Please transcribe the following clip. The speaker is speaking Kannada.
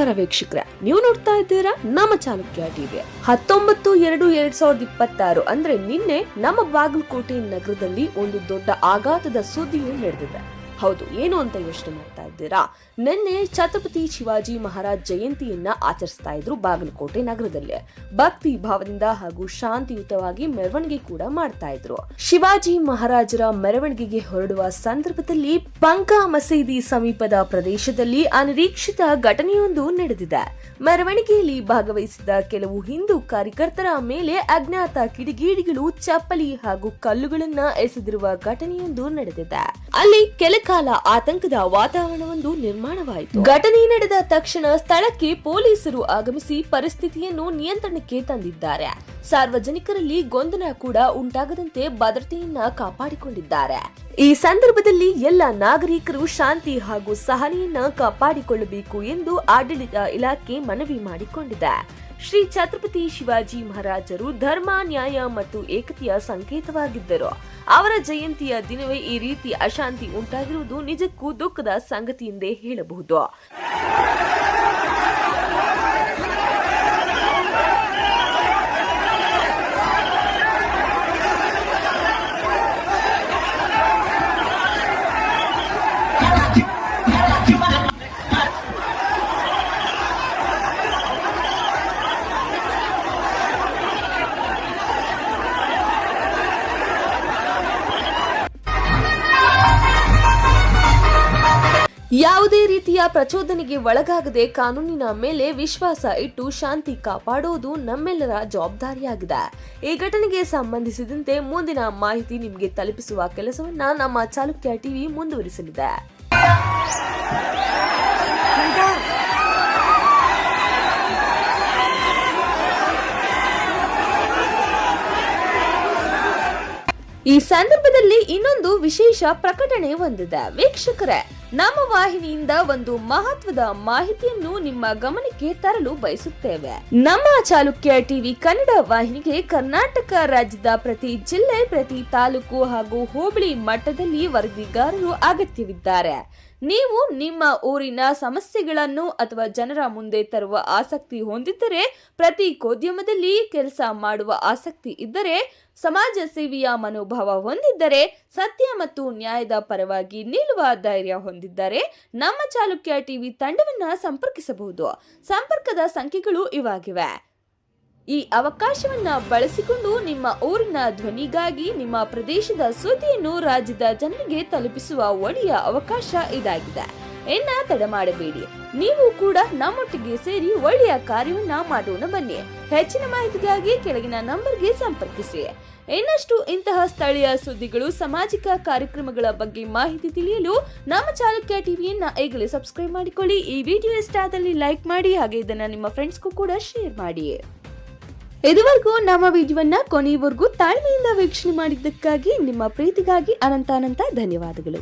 ನಮಸ್ಕಾರ ವೀಕ್ಷಕರೇ, ನೀವು ನೋಡ್ತಾ ಇದ್ದೀರಾ ನಮ್ಮ ಚಾಲುಕ್ಯ ಟಿವಿ. 19/2/2026 ಅಂದ್ರೆ ನಿನ್ನೆ ನಮ್ಮ ಬಾಗಲಕೋಟೆ ನಗರದಲ್ಲಿ ಒಂದು ದೊಡ್ಡ ಆಘಾತದ ಸುದ್ದಿಯು ನಡೆದಿದೆ. ಹೌದು, ಏನು ಅಂತ ಯೋಚನೆ ಮಾಡ್ತಾ ಇದ್ದೀರಾ? ನಿನ್ನೆ ಛತ್ರಪತಿ ಶಿವಾಜಿ ಮಹಾರಾಜ್ ಜಯಂತಿಯನ್ನ ಆಚರಿಸ್ತಾ ಇದ್ರು ಬಾಗಲಕೋಟೆ ನಗರದಲ್ಲಿ. ಭಕ್ತಿ ಭಾವದಿಂದ ಹಾಗೂ ಶಾಂತಿಯುತವಾಗಿ ಮೆರವಣಿಗೆ ಕೂಡ ಮಾಡ್ತಾ ಇದ್ರು. ಶಿವಾಜಿ ಮಹಾರಾಜರ ಮೆರವಣಿಗೆಗೆ ಹೊರಡುವ ಸಂದರ್ಭದಲ್ಲಿ ಬಂಕಾ ಮಸೀದಿ ಸಮೀಪದ ಪ್ರದೇಶದಲ್ಲಿ ಅನಿರೀಕ್ಷಿತ ಘಟನೆಯೊಂದು ನಡೆದಿದೆ. ಮೆರವಣಿಗೆಯಲ್ಲಿ ಭಾಗವಹಿಸಿದ ಕೆಲವು ಹಿಂದೂ ಕಾರ್ಯಕರ್ತರ ಮೇಲೆ ಅಜ್ಞಾತ ಕಿಡಿಗೇಡಿಗಳು ಚಪ್ಪಲಿ ಹಾಗೂ ಕಲ್ಲುಗಳನ್ನ ಎಸೆದಿರುವ ಘಟನೆಯೊಂದು ನಡೆದಿದೆ. ಅಲ್ಲಿ ಕೆಲ ಕಾಲ ಆತಂಕದ ವಾತಾವರಣವೊಂದು ನಿರ್ಮಾಣವಾಯಿತು. ಘಟನೆ ನಡೆದ ತಕ್ಷಣ ಸ್ಥಳಕ್ಕೆ ಪೊಲೀಸರು ಆಗಮಿಸಿ ಪರಿಸ್ಥಿತಿಯನ್ನು ನಿಯಂತ್ರಣಕ್ಕೆ ತಂದಿದ್ದಾರೆ. ಸಾರ್ವಜನಿಕರಲ್ಲಿ ಗೊಂದಲ ಕೂಡ ಉಂಟಾಗದಂತೆ ಭದ್ರತೆಯನ್ನ ಕಾಪಾಡಿಕೊಂಡಿದ್ದಾರೆ. ಈ ಸಂದರ್ಭದಲ್ಲಿ ಎಲ್ಲ ನಾಗರಿಕರು ಶಾಂತಿ ಹಾಗೂ ಸಹನೆಯನ್ನ ಕಾಪಾಡಿಕೊಳ್ಳಬೇಕು ಎಂದು ಆಡಳಿತ ಇಲಾಖೆ ಮನವಿ ಮಾಡಿಕೊಂಡಿದೆ. ಶ್ರೀ ಛತ್ರಪತಿ ಶಿವಾಜಿ ಮಹಾರಾಜರು ಧರ್ಮ, ನ್ಯಾಯ ಮತ್ತು ಏಕತೆಯ ಸಂಕೇತವಾಗಿದ್ದರು. ಅವರ ಜಯಂತಿಯ ದಿನವೇ ಈ ರೀತಿ ಅಶಾಂತಿ ಉಂಟಾಗಿರುವುದು ನಿಜಕ್ಕೂ ದುಃಖದ ಸಂಗತಿ ಎಂದೇ ಹೇಳಬಹುದು. ಯಾವುದೇ ರೀತಿಯ ಪ್ರಚೋದನೆಗೆ ಒಳಗಾಗದೆ ಕಾನೂನಿನ ಮೇಲೆ ವಿಶ್ವಾಸ ಇಟ್ಟು ಶಾಂತಿ ಕಾಪಾಡುವುದು ನಮ್ಮೆಲ್ಲರ ಜವಾಬ್ದಾರಿಯಾಗಿದೆ. ಈ ಘಟನೆಗೆ ಸಂಬಂಧಿಸಿದಂತೆ ಮುಂದಿನ ಮಾಹಿತಿ ನಿಮಗೆ ತಲುಪಿಸುವ ಕೆಲಸವನ್ನ ನಮ್ಮ ಚಾಲುಕ್ಯ ಟಿವಿ ಮುಂದುವರಿಸಲಿದೆ. ಈ ಸಂದರ್ಭದಲ್ಲಿ ಇನ್ನೊಂದು ವಿಶೇಷ ಪ್ರಕಟಣೆ ಹೊಂದಿದೆ. ವೀಕ್ಷಕರೇ, ನಮ್ಮ ವಾಹಿನಿಯಿಂದ ಒಂದು ಮಹತ್ವದ ಮಾಹಿತಿಯನ್ನು ನಿಮ್ಮ ಗಮನಕ್ಕೆ ತರಲು ಬಯಸುತ್ತೇವೆ. ನಮ್ಮ ಚಾಲುಕ್ಯ ಟಿವಿ ಕನ್ನಡ ವಾಹಿನಿಗೆ ಕರ್ನಾಟಕ ರಾಜ್ಯದ ಪ್ರತಿ ಜಿಲ್ಲೆ, ಪ್ರತಿ ತಾಲೂಕು ಹಾಗೂ ಹೋಬಳಿ ಮಟ್ಟದಲ್ಲಿ ವರದಿಗಾರರು ಅಗತ್ಯವಿದ್ದಾರೆ. ನೀವು ನಿಮ್ಮ ಊರಿನ ಸಮಸ್ಯೆಗಳನ್ನು ಅಥವಾ ಜನರ ಮುಂದೆ ತರುವ ಆಸಕ್ತಿ ಹೊಂದಿದ್ದರೆ, ಪ್ರತಿ ಉದ್ಯಮದಲ್ಲಿ ಕೆಲಸ ಮಾಡುವ ಆಸಕ್ತಿ ಇದ್ದರೆ, ಸಮಾಜ ಸೇವೆಯ ಮನೋಭಾವ ಹೊಂದಿದ್ದರೆ, ಸತ್ಯ ಮತ್ತು ನ್ಯಾಯದ ಪರವಾಗಿ ನಿಲ್ಲುವ ಧೈರ್ಯ ಹೊಂದಿದ್ದರೆ ನಮ್ಮ ಚಾಲುಕ್ಯ ಟಿವಿ ತಂಡವನ್ನ ಸಂಪರ್ಕಿಸಬಹುದು. ಸಂಪರ್ಕದ ಸಂಖ್ಯೆಗಳು ಇವಾಗಿವೆ. ಈ ಅವಕಾಶವನ್ನ ಬಳಸಿಕೊಂಡು ನಿಮ್ಮ ಊರಿನ ಧ್ವನಿಗಾಗಿ ನಿಮ್ಮ ಪ್ರದೇಶದ ಸುದ್ದಿಯನ್ನು ರಾಜ್ಯದ ಜನರಿಗೆ ತಲುಪಿಸುವ ಒಳ್ಳೆಯ ಅವಕಾಶ ಇದಾಗಿದೆ. ತಡ ಮಾಡಬೇಡಿ, ನೀವು ಕೂಡ ನಮ್ಮೊಟ್ಟಿಗೆ ಸೇರಿ ಒಳ್ಳೆಯ ಕಾರ್ಯವನ್ನ ಮಾಡೋಣ ಬನ್ನಿ. ಹೆಚ್ಚಿನ ಮಾಹಿತಿಗಾಗಿ ಕೆಳಗಿನ ನಂಬರ್ಗೆ ಸಂಪರ್ಕಿಸಿ. ಇನ್ನಷ್ಟು ಇಂತಹ ಸ್ಥಳೀಯ ಸುದ್ದಿಗಳು, ಸಾಮಾಜಿಕ ಕಾರ್ಯಕ್ರಮಗಳ ಬಗ್ಗೆ ಮಾಹಿತಿ ತಿಳಿಯಲು ನಮ್ಮ ಚಾಲುಕ್ಯ ಟಿವಿಯನ್ನ ಈಗಲೇ ಸಬ್ಸ್ಕ್ರೈಬ್ ಮಾಡಿಕೊಳ್ಳಿ. ಈ ವಿಡಿಯೋ ಇಷ್ಟ ಆದಲ್ಲಿ ಲೈಕ್ ಮಾಡಿ, ಹಾಗೆ ಇದನ್ನ ನಿಮ್ಮ ಫ್ರೆಂಡ್ಸ್ಗೂ ಕೂಡ ಶೇರ್ ಮಾಡಿ. ಇದುವರೆಗೂ ನಮ್ಮ ವಿಡಿಯೋವನ್ನ ಕೊನೆಯವರೆಗೂ ತಾಳ್ಮೆಯಿಂದ ವೀಕ್ಷಣೆ ಮಾಡಿದ್ದಕ್ಕಾಗಿ ನಿಮ್ಮ ಪ್ರೀತಿಗಾಗಿ ಅನಂತ ಧನ್ಯವಾದಗಳು.